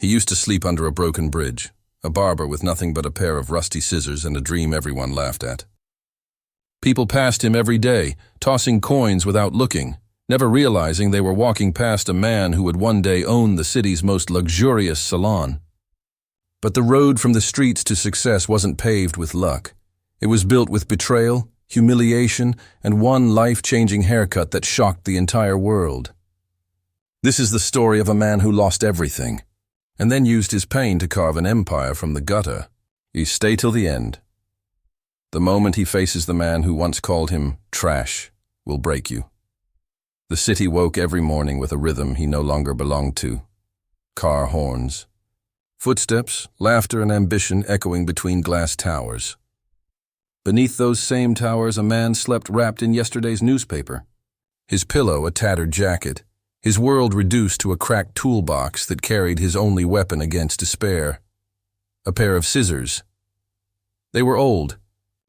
He used to sleep under a broken bridge, a barber with nothing but a pair of rusty scissors and a dream everyone laughed at. People passed him every day, tossing coins without looking, never realizing they were walking past a man who would one day own the city's most luxurious salon. But the road from the streets to success wasn't paved with luck. It was built with betrayal, humiliation, and one life-changing haircut that shocked the entire world. This is the story of a man who lost everything, and then used his pain to carve an empire from the gutter. You stay till the end. The moment he faces the man who once called him trash will break you. The city woke every morning with a rhythm he no longer belonged to. Car horns, footsteps, laughter, and ambition echoing between glass towers. Beneath those same towers, a man slept wrapped in yesterday's newspaper. His pillow a tattered jacket, his world reduced to a cracked toolbox that carried his only weapon against despair. A pair of scissors. They were old,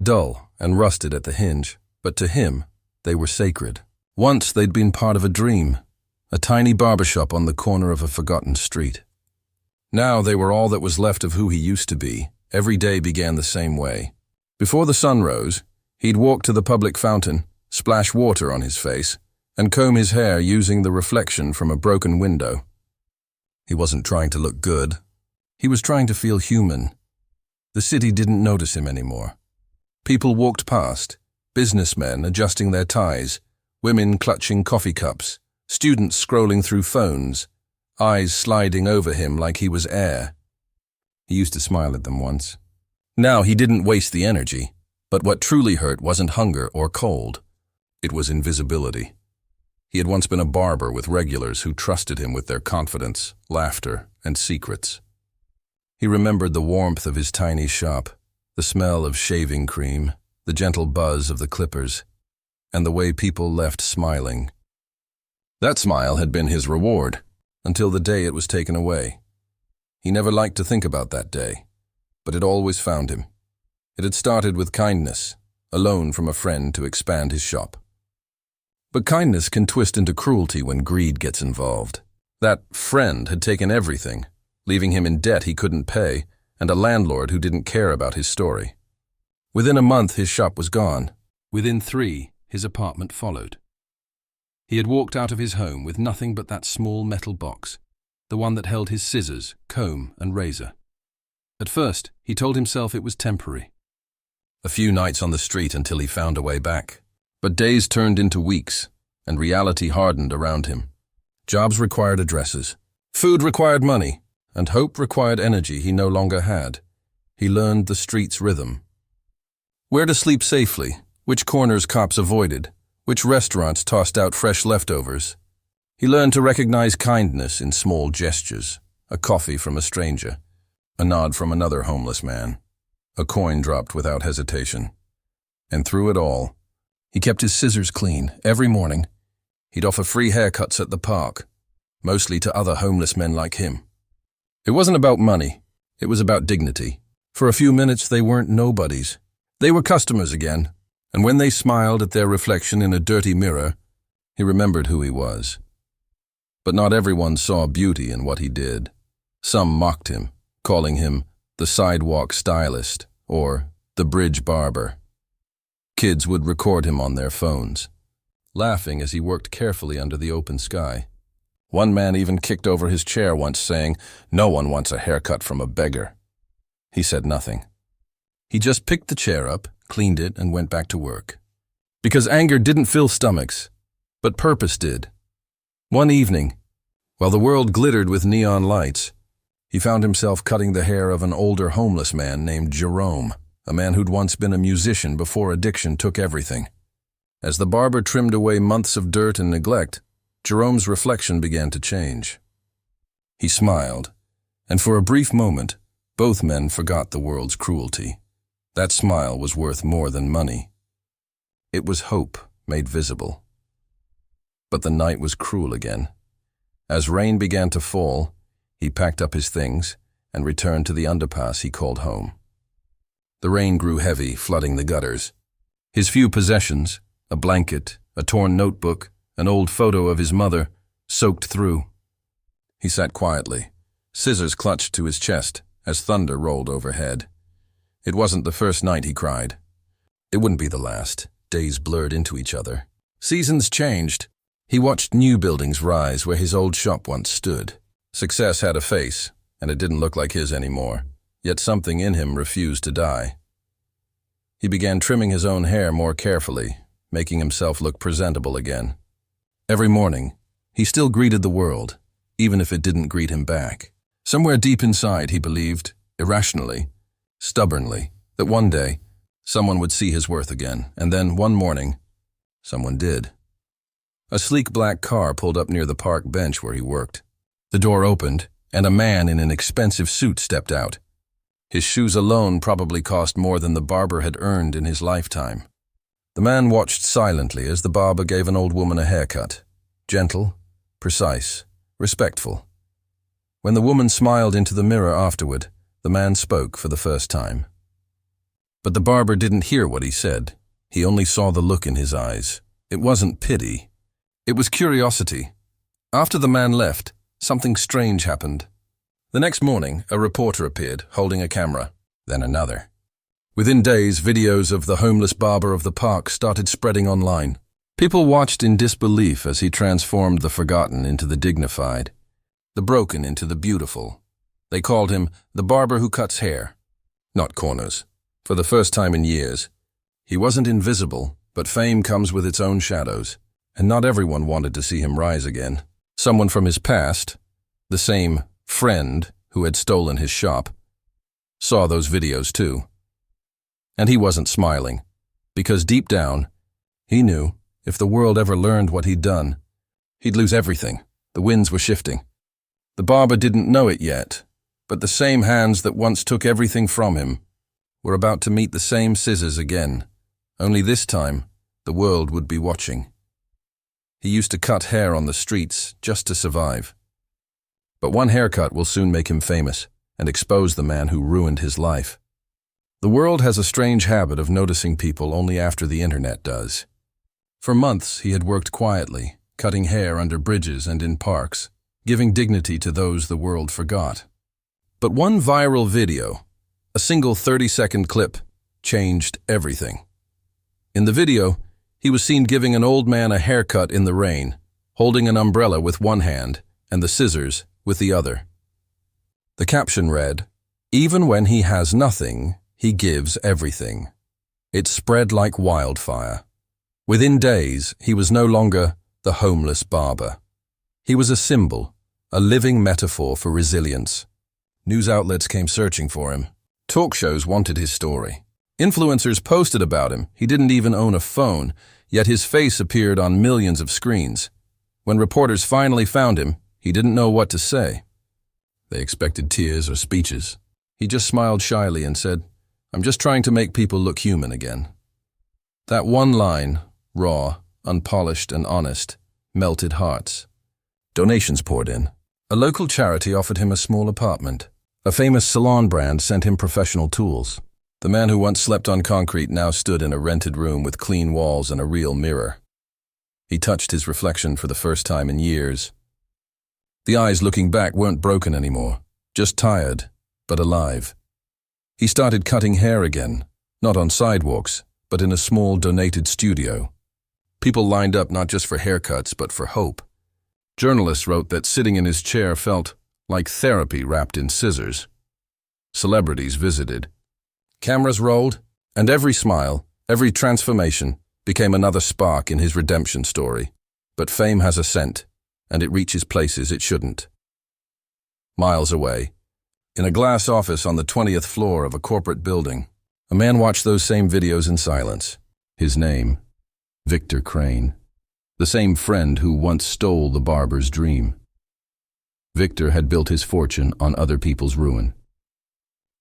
dull, and rusted at the hinge, but to him, they were sacred. Once they'd been part of a dream, a tiny barbershop on the corner of a forgotten street. Now they were all that was left of who he used to be. Every day began the same way. Before the sun rose, he'd walk to the public fountain, splash water on his face, and comb his hair using the reflection from a broken window. He wasn't trying to look good. He was trying to feel human. The city didn't notice him anymore. People walked past, businessmen adjusting their ties, women clutching coffee cups, students scrolling through phones, eyes sliding over him like he was air. He used to smile at them once. Now he didn't waste the energy, but what truly hurt wasn't hunger or cold. It was invisibility. He had once been a barber with regulars who trusted him with their confidence, laughter, and secrets. He remembered the warmth of his tiny shop, the smell of shaving cream, the gentle buzz of the clippers, and the way people left smiling. That smile had been his reward, until the day it was taken away. He never liked to think about that day, but it always found him. It had started with kindness, a loan from a friend to expand his shop. But kindness can twist into cruelty when greed gets involved. That friend had taken everything, leaving him in debt he couldn't pay, and a landlord who didn't care about his story. Within a month, his shop was gone. Within 3, his apartment followed. He had walked out of his home with nothing but that small metal box, the one that held his scissors, comb, and razor. At first, he told himself it was temporary. A few nights on the street until he found a way back. But days turned into weeks, and reality hardened around him. Jobs required addresses, food required money, and hope required energy he no longer had. He learned the street's rhythm. Where to sleep safely, which corners cops avoided, which restaurants tossed out fresh leftovers. He learned to recognize kindness in small gestures, a coffee from a stranger, a nod from another homeless man, a coin dropped without hesitation. And through it all, he kept his scissors clean every morning. He'd offer free haircuts at the park, mostly to other homeless men like him. It wasn't about money. It was about dignity. For a few minutes, they weren't nobodies. They were customers again, and when they smiled at their reflection in a dirty mirror, he remembered who he was. But not everyone saw beauty in what he did. Some mocked him, calling him the sidewalk stylist or the bridge barber. Kids would record him on their phones, laughing as he worked carefully under the open sky. One man even kicked over his chair once, saying, "No one wants a haircut from a beggar." He said nothing. He just picked the chair up, cleaned it, and went back to work. Because anger didn't fill stomachs, but purpose did. One evening, while the world glittered with neon lights, he found himself cutting the hair of an older homeless man named Jerome, a man who'd once been a musician before addiction took everything. As the barber trimmed away months of dirt and neglect, Jerome's reflection began to change. He smiled, and for a brief moment, both men forgot the world's cruelty. That smile was worth more than money. It was hope made visible. But the night was cruel again. As rain began to fall, he packed up his things and returned to the underpass he called home. The rain grew heavy, flooding the gutters. His few possessions, a blanket, a torn notebook, an old photo of his mother, soaked through. He sat quietly, Scissors clutched to his chest as thunder rolled overhead. It wasn't the first night he cried. It wouldn't be the last. Days blurred into each other. Seasons changed. He watched new buildings rise where his old shop once stood. Success had a face, and it didn't look like his anymore, yet something in him refused to die. He began trimming his own hair more carefully, making himself look presentable again. Every morning, he still greeted the world, even if it didn't greet him back. Somewhere deep inside, he believed, irrationally, stubbornly, that one day, someone would see his worth again, and then, one morning, someone did. A sleek black car pulled up near the park bench where he worked. The door opened, and a man in an expensive suit stepped out. His shoes alone probably cost more than the barber had earned in his lifetime. The man watched silently as the barber gave an old woman a haircut. Gentle, precise, respectful. When the woman smiled into the mirror afterward, the man spoke for the first time. But the barber didn't hear what he said. He only saw the look in his eyes. It wasn't pity. It was curiosity. After the man left, something strange happened. The next morning, a reporter appeared, holding a camera, then another. Within days, videos of the homeless barber of the park started spreading online. People watched in disbelief as he transformed the forgotten into the dignified, the broken into the beautiful. They called him the barber who cuts hair, not corners. For the first time in years, he wasn't invisible, but fame comes with its own shadows, and not everyone wanted to see him rise again. Someone from his past, the same friend who had stolen his shop, saw those videos too. And he wasn't smiling, because deep down, he knew if the world ever learned what he'd done, he'd lose everything. The winds were shifting. The barber didn't know it yet, but the same hands that once took everything from him were about to meet the same scissors again, only this time the world would be watching. He used to cut hair on the streets just to survive. But one haircut will soon make him famous and expose the man who ruined his life. The world has a strange habit of noticing people only after the internet does. For months he had worked quietly, cutting hair under bridges and in parks, giving dignity to those the world forgot. But one viral video, a single 30-second clip, changed everything. In the video, he was seen giving an old man a haircut in the rain, holding an umbrella with one hand and the scissors with the other. The caption read, "Even when he has nothing, he gives everything." It spread like wildfire. Within days, he was no longer the homeless barber. He was a symbol, a living metaphor for resilience. News outlets came searching for him. Talk shows wanted his story. Influencers posted about him. He didn't even own a phone, yet his face appeared on millions of screens. When reporters finally found him, he didn't know what to say. They expected tears or speeches. He just smiled shyly and said, "I'm just trying to make people look human again." That one line, raw, unpolished, and honest, melted hearts. Donations poured in. A local charity offered him a small apartment. A famous salon brand sent him professional tools. The man who once slept on concrete now stood in a rented room with clean walls and a real mirror. He touched his reflection for the first time in years. The eyes looking back weren't broken anymore, just tired, but alive. He started cutting hair again, not on sidewalks, but in a small donated studio. People lined up not just for haircuts, but for hope. Journalists wrote that sitting in his chair felt like therapy wrapped in scissors. Celebrities visited. Cameras rolled, and every smile, every transformation, became another spark in his redemption story. But fame has a scent, and it reaches places it shouldn't. Miles away, in a glass office on the 20th floor of a corporate building, a man watched those same videos in silence. His name, Victor Crane, the same friend who once stole the barber's dream. Victor had built his fortune on other people's ruin.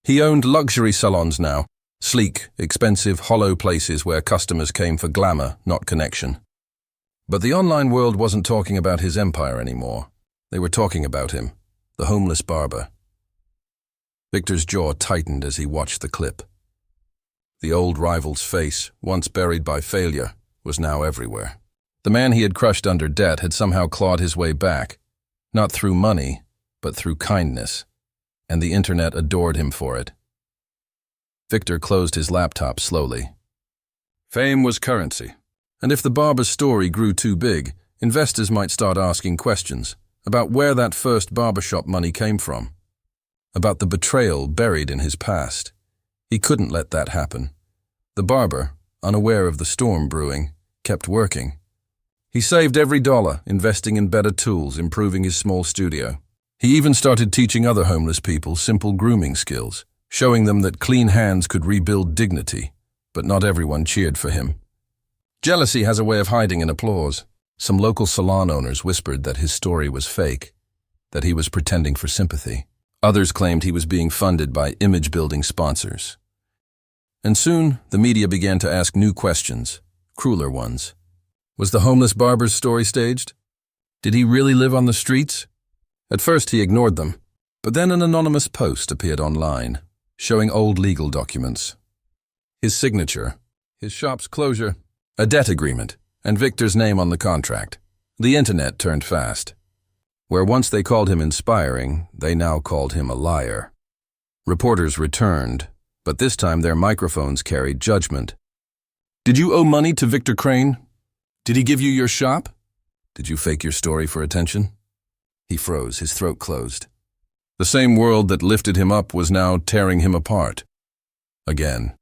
He owned luxury salons now, sleek, expensive, hollow places where customers came for glamour, not connection. But the online world wasn't talking about his empire anymore. They were talking about him, the homeless barber. Victor's jaw tightened as he watched the clip. The old rival's face, once buried by failure, was now everywhere. The man he had crushed under debt had somehow clawed his way back, not through money, but through kindness, and the internet adored him for it. Victor closed his laptop slowly. Fame was currency, and if the barber's story grew too big, investors might start asking questions about where that first barbershop money came from, about the betrayal buried in his past. He couldn't let that happen. The barber, unaware of the storm brewing, kept working. He saved every dollar, investing in better tools, improving his small studio. He even started teaching other homeless people simple grooming skills, showing them that clean hands could rebuild dignity, but not everyone cheered for him. Jealousy has a way of hiding in applause. Some local salon owners whispered that his story was fake, that he was pretending for sympathy. Others claimed he was being funded by image-building sponsors. And soon, the media began to ask new questions, crueler ones. Was the homeless barber's story staged? Did he really live on the streets? At first he ignored them, but then an anonymous post appeared online, showing old legal documents. His signature, his shop's closure, a debt agreement, and Victor's name on the contract. The internet turned fast. Where once they called him inspiring, they now called him a liar. Reporters returned, but this time their microphones carried judgment. Did you owe money to Victor Crane? Did he give you your shop? Did you fake your story for attention? He froze, his throat closed. The same world that lifted him up was now tearing him apart. Again.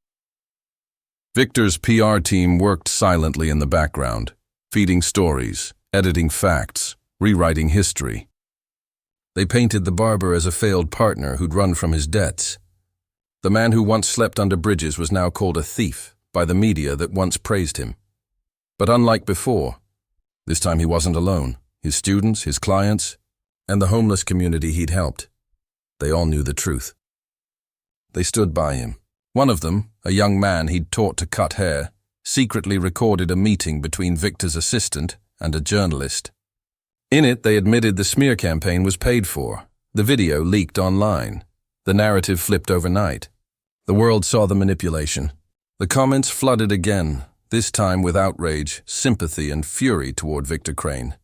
Victor's PR team worked silently in the background, feeding stories, editing facts, rewriting history. They painted the barber as a failed partner who'd run from his debts. The man who once slept under bridges was now called a thief by the media that once praised him. But unlike before, this time he wasn't alone. His students, his clients, and the homeless community he'd helped, they all knew the truth. They stood by him. One of them, a young man he'd taught to cut hair, secretly recorded a meeting between Victor's assistant and a journalist. In it, they admitted the smear campaign was paid for. The video leaked online. The narrative flipped overnight. The world saw the manipulation. The comments flooded again, this time with outrage, sympathy, and fury toward Victor Crane.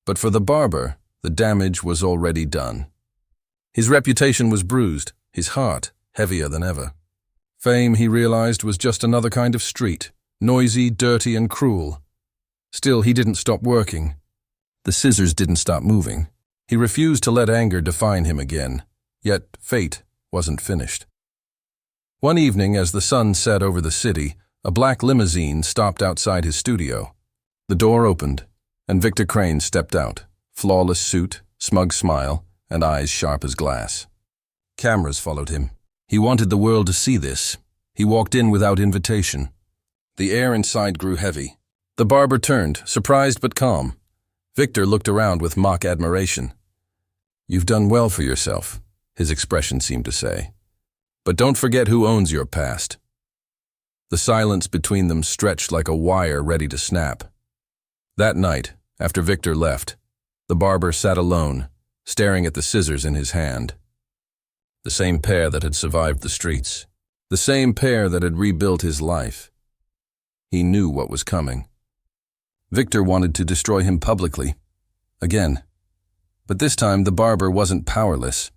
But for the barber, the damage was already done. His reputation was bruised, his heart heavier than ever. Fame, he realized, was just another kind of street, noisy, dirty, and cruel. Still, he didn't stop working. The scissors didn't stop moving. He refused to let anger define him again, yet fate wasn't finished. One evening, as the sun set over the city, a black limousine stopped outside his studio. The door opened, and Victor Crane stepped out, flawless suit, smug smile, and eyes sharp as glass. Cameras followed him. He wanted the world to see this. He walked in without invitation. The air inside grew heavy. The barber turned, surprised but calm. Victor looked around with mock admiration. "You've done well for yourself," his expression seemed to say. "But don't forget who owns your past." The silence between them stretched like a wire ready to snap. That night, after Victor left, the barber sat alone, staring at the scissors in his hand. The same pair that had survived the streets. The same pair that had rebuilt his life. He knew what was coming. Victor wanted to destroy him publicly. Again. But this time the barber wasn't powerless.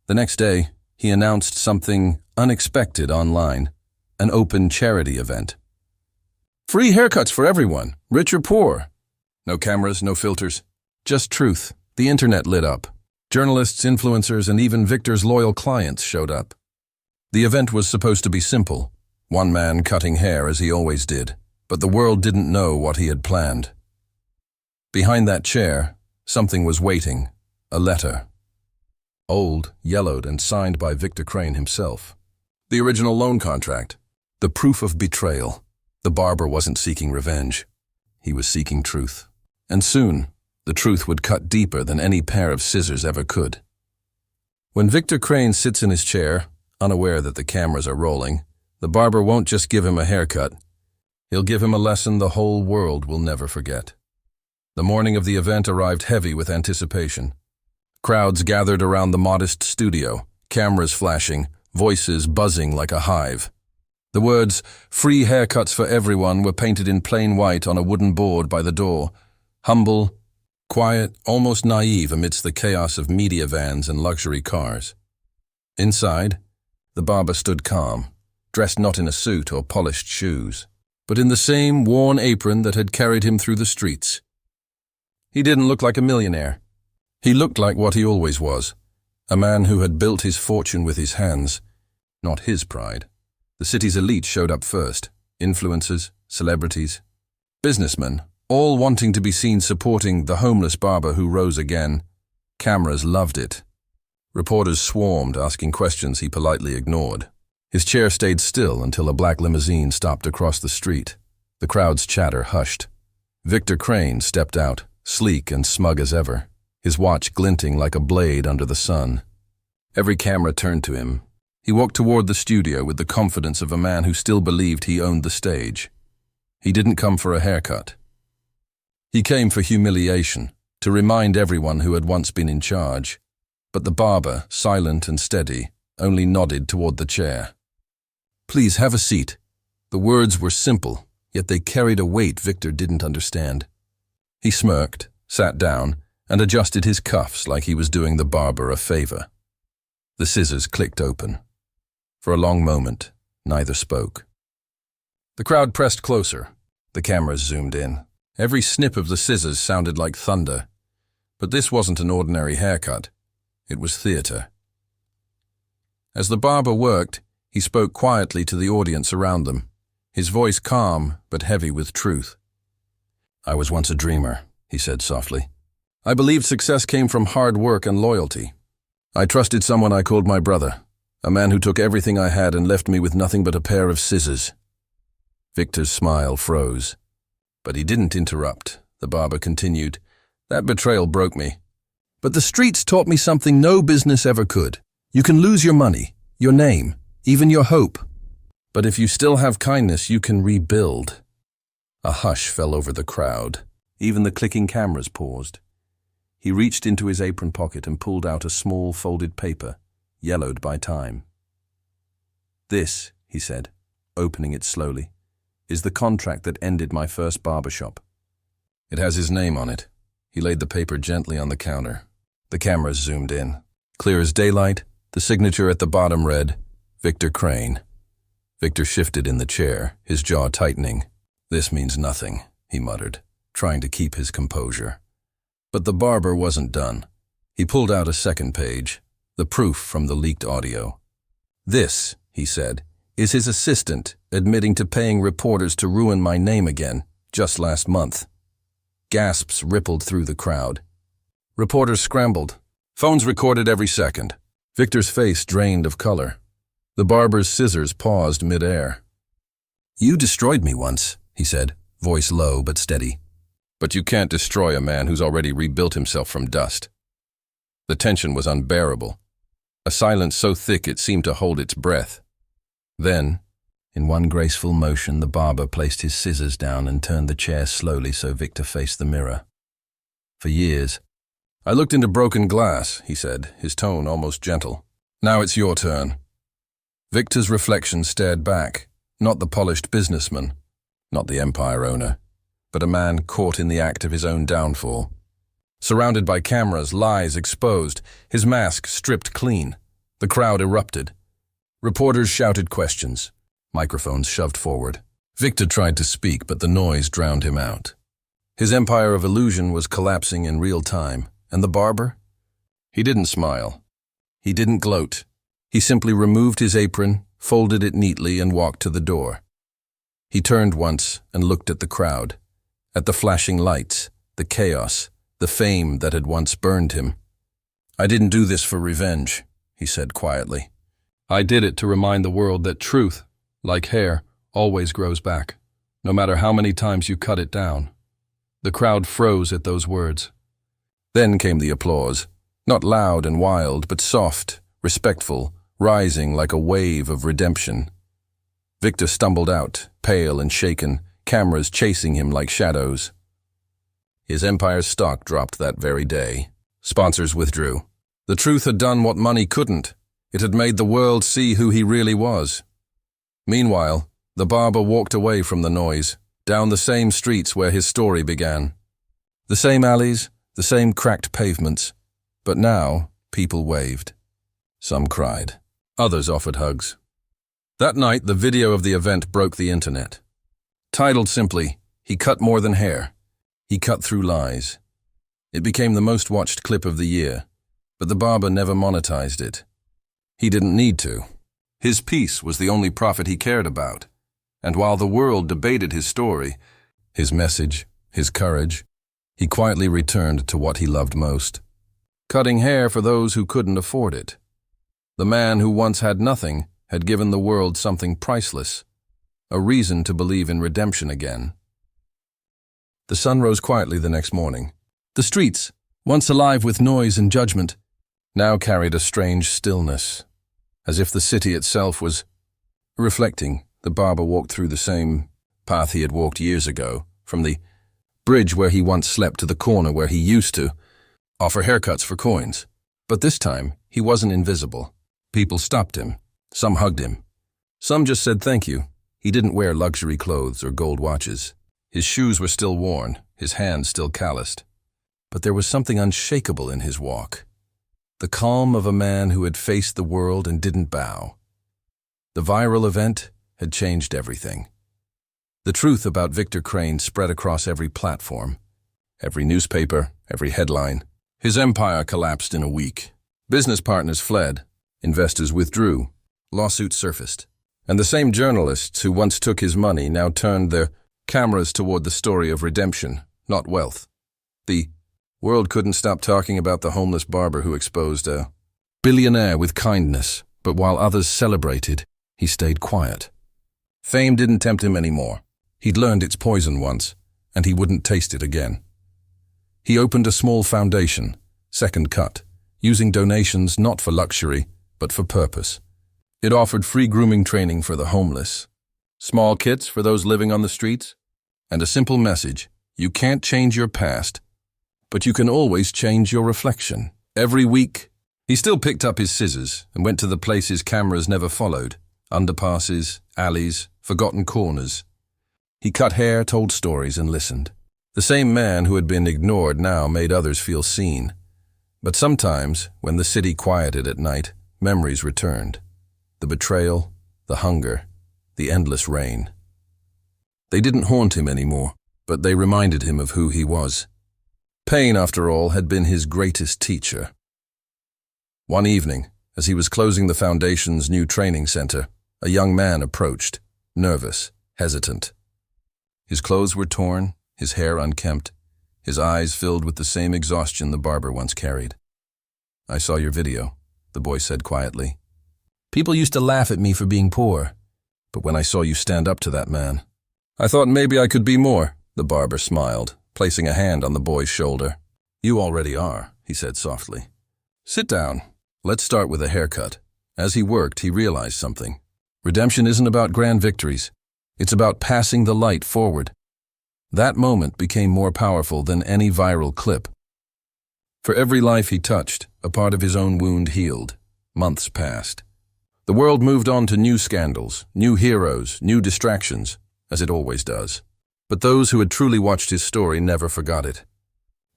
The next day, he announced something unexpected online. An open charity event. Free haircuts for everyone, rich or poor. No cameras, no filters. Just truth. The internet lit up. Journalists, influencers, and even Victor's loyal clients showed up. The event was supposed to be simple. One man cutting hair as he always did. But the world didn't know what he had planned. Behind that chair, something was waiting. A letter. Old, yellowed, and signed by Victor Crane himself. The original loan contract. The proof of betrayal. The barber wasn't seeking revenge. He was seeking truth. And soon, the truth would cut deeper than any pair of scissors ever could. When Victor Crane sits in his chair, unaware that the cameras are rolling, the barber won't just give him a haircut. He'll give him a lesson the whole world will never forget. The morning of the event arrived heavy with anticipation. Crowds gathered around the modest studio, cameras flashing, voices buzzing like a hive. The words, "Free haircuts for everyone," were painted in plain white on a wooden board by the door. Humble, quiet, almost naive amidst the chaos of media vans and luxury cars. Inside, the barber stood calm, dressed not in a suit or polished shoes, but in the same worn apron that had carried him through the streets. He didn't look like a millionaire. He looked like what he always was, a man who had built his fortune with his hands, not his pride. The city's elite showed up first, influencers, celebrities, businessmen, all wanting to be seen supporting the homeless barber who rose again. Cameras loved it. Reporters swarmed, asking questions he politely ignored. His chair stayed still until a black limousine stopped across the street. The crowd's chatter hushed. Victor Crane stepped out, sleek and smug as ever, his watch glinting like a blade under the sun. Every camera turned to him. He walked toward the studio with the confidence of a man who still believed he owned the stage. He didn't come for a haircut. He came for humiliation, to remind everyone who had once been in charge. But the barber, silent and steady, only nodded toward the chair. "Please have a seat." The words were simple, yet they carried a weight Victor didn't understand. He smirked, sat down, and adjusted his cuffs like he was doing the barber a favor. The scissors clicked open. For a long moment, neither spoke. The crowd pressed closer. The cameras zoomed in. Every snip of the scissors sounded like thunder. But this wasn't an ordinary haircut. It was theater. As the barber worked, he spoke quietly to the audience around them, his voice calm but heavy with truth. "I was once a dreamer," he said softly. "I believed success came from hard work and loyalty. I trusted someone I called my brother, a man who took everything I had and left me with nothing but a pair of scissors." Victor's smile froze. But he didn't interrupt. The barber continued, "That betrayal broke me. But the streets taught me something no business ever could. You can lose your money, your name, even your hope. But if you still have kindness, you can rebuild." A hush fell over the crowd. Even the clicking cameras paused. He reached into his apron pocket and pulled out a small folded paper, yellowed by time. "This," he said, opening it slowly, "is the contract that ended my first barbershop. It has his name on it." He laid the paper gently on the counter. The cameras zoomed in. Clear as daylight, the signature at the bottom read, "Victor Crane." Victor shifted in the chair, his jaw tightening. "This means nothing," he muttered, trying to keep his composure. But the barber wasn't done. He pulled out a second page, the proof from the leaked audio. "This," he said, "is his assistant admitting to paying reporters to ruin my name again, just last month." Gasps rippled through the crowd. Reporters scrambled. Phones recorded every second. Victor's face drained of color. The barber's scissors paused mid-air. "You destroyed me once," he said, voice low but steady. "But you can't destroy a man who's already rebuilt himself from dust." The tension was unbearable. A silence so thick it seemed to hold its breath. Then, in one graceful motion, the barber placed his scissors down and turned the chair slowly so Victor faced the mirror. "For years, I looked into broken glass," he said, his tone almost gentle. "Now it's your turn." Victor's reflection stared back, not the polished businessman, not the empire owner, but a man caught in the act of his own downfall. Surrounded by cameras, lies exposed, his mask stripped clean. The crowd erupted. Reporters shouted questions. Microphones shoved forward. Victor tried to speak, but the noise drowned him out. His empire of illusion was collapsing in real time. And the barber? He didn't smile. He didn't gloat. He simply removed his apron, folded it neatly, and walked to the door. He turned once and looked at the crowd, at the flashing lights, the chaos, the fame that had once burned him. "I didn't do this for revenge," he said quietly. "I did it to remind the world that truth, like hair, always grows back, no matter how many times you cut it down." The crowd froze at those words. Then came the applause, not loud and wild, but soft, respectful, rising like a wave of redemption. Victor stumbled out, pale and shaken, cameras chasing him like shadows. His empire's stock dropped that very day. Sponsors withdrew. The truth had done what money couldn't. It had made the world see who he really was. Meanwhile, the barber walked away from the noise, down the same streets where his story began. The same alleys, the same cracked pavements, but now people waved. Some cried. Others offered hugs. That night, the video of the event broke the internet. Titled simply, "He cut more than hair. He cut through lies." It became the most watched clip of the year, but the barber never monetized it. He didn't need to. His peace was the only profit he cared about. And while the world debated his story, his message, his courage, he quietly returned to what he loved most. Cutting hair for those who couldn't afford it. The man who once had nothing had given the world something priceless, a reason to believe in redemption again. The sun rose quietly the next morning. The streets, once alive with noise and judgment, now carried a strange stillness, as if the city itself was reflecting. The barber walked through the same path he had walked years ago, from the bridge where he once slept to the corner where he used to offer haircuts for coins. But this time, he wasn't invisible. People stopped him. Some hugged him. Some just said thank you. He didn't wear luxury clothes or gold watches. His shoes were still worn, his hands still calloused. But there was something unshakable in his walk. The calm of a man who had faced the world and didn't bow. The viral event had changed everything. The truth about Victor Crane spread across every platform, every newspaper, every headline. His empire collapsed in a week. Business partners fled, investors withdrew, lawsuits surfaced. And the same journalists who once took his money now turned their cameras toward the story of redemption, not wealth. The world couldn't stop talking about the homeless barber who exposed a billionaire with kindness, but while others celebrated, he stayed quiet. Fame didn't tempt him anymore. He'd learned its poison once, and he wouldn't taste it again. He opened a small foundation, Second Cut, using donations not for luxury, but for purpose. It offered free grooming training for the homeless, small kits for those living on the streets, and a simple message: you can't change your past, but you can always change your reflection. Every week, he still picked up his scissors and went to the places cameras never followed: underpasses, alleys, forgotten corners. He cut hair, told stories, and listened. The same man who had been ignored now made others feel seen. But sometimes, when the city quieted at night, memories returned. The betrayal, the hunger, the endless rain. They didn't haunt him anymore, but they reminded him of who he was. Pain, after all, had been his greatest teacher. One evening, as he was closing the Foundation's new training center, a young man approached, nervous, hesitant. His clothes were torn, his hair unkempt, his eyes filled with the same exhaustion the barber once carried. "I saw your video," the boy said quietly. "People used to laugh at me for being poor, but when I saw you stand up to that man, I thought maybe I could be more," the barber smiled, placing a hand on the boy's shoulder. "You already are," he said softly. "Sit down. Let's start with a haircut." As he worked, he realized something. Redemption isn't about grand victories. It's about passing the light forward. That moment became more powerful than any viral clip. For every life he touched, a part of his own wound healed. Months passed. The world moved on to new scandals, new heroes, new distractions, as it always does. But those who had truly watched his story never forgot it.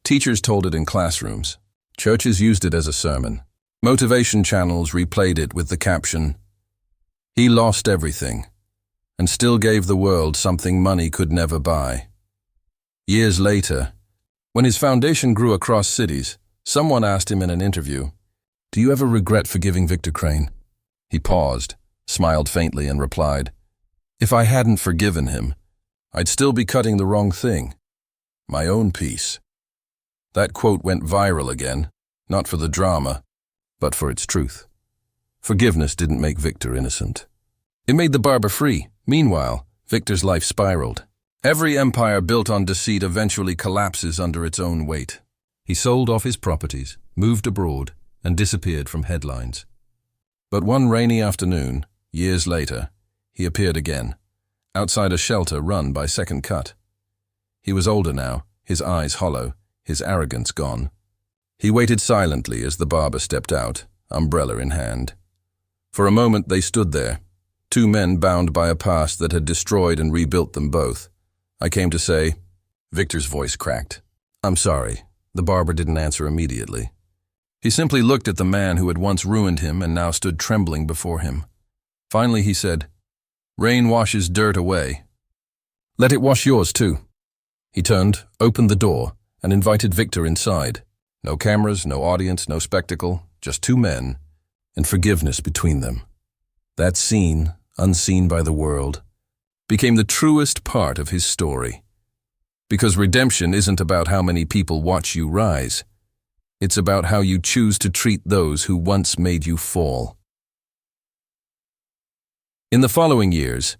Teachers told it in classrooms. Churches used it as a sermon. Motivation channels replayed it with the caption, "He lost everything, and still gave the world something money could never buy." Years later, when his foundation grew across cities, someone asked him in an interview, "Do you ever regret forgiving Victor Crane?" He paused, smiled faintly, and replied, "If I hadn't forgiven him, I'd still be cutting the wrong thing. My own peace." That quote went viral again, not for the drama, but for its truth. Forgiveness didn't make Victor innocent. It made the barber free. Meanwhile, Victor's life spiraled. Every empire built on deceit eventually collapses under its own weight. He sold off his properties, moved abroad, and disappeared from headlines. But one rainy afternoon, years later, he appeared again, outside a shelter run by Second Cut. He was older now, his eyes hollow, his arrogance gone. He waited silently as the barber stepped out, umbrella in hand. For a moment they stood there, two men bound by a past that had destroyed and rebuilt them both. "I came to say," Victor's voice cracked, "I'm sorry. The barber didn't answer immediately. He simply looked at the man who had once ruined him and now stood trembling before him. Finally he said, "Rain washes dirt away. Let it wash yours too." He turned, opened the door, and invited Victor inside. No cameras, no audience, no spectacle, just two men, and forgiveness between them. That scene, unseen by the world, became the truest part of his story. Because redemption isn't about how many people watch you rise. It's about how you choose to treat those who once made you fall. In the following years,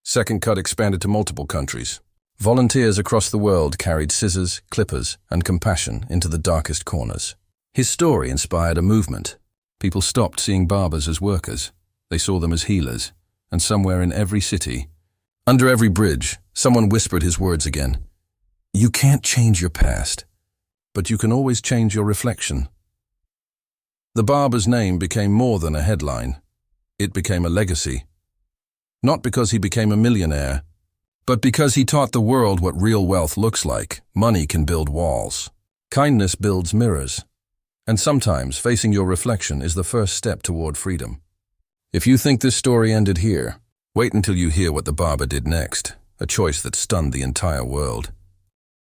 Second Cut expanded to multiple countries. Volunteers across the world carried scissors, clippers, and compassion into the darkest corners. His story inspired a movement. People stopped seeing barbers as workers. They saw them as healers. And somewhere in every city, under every bridge, someone whispered his words again. You can't change your past, but you can always change your reflection. The barber's name became more than a headline. It became a legacy. Not because he became a millionaire, but because he taught the world what real wealth looks like. Money can build walls. Kindness builds mirrors. And sometimes facing your reflection is the first step toward freedom. If you think this story ended here, wait until you hear what the barber did next, a choice that stunned the entire world.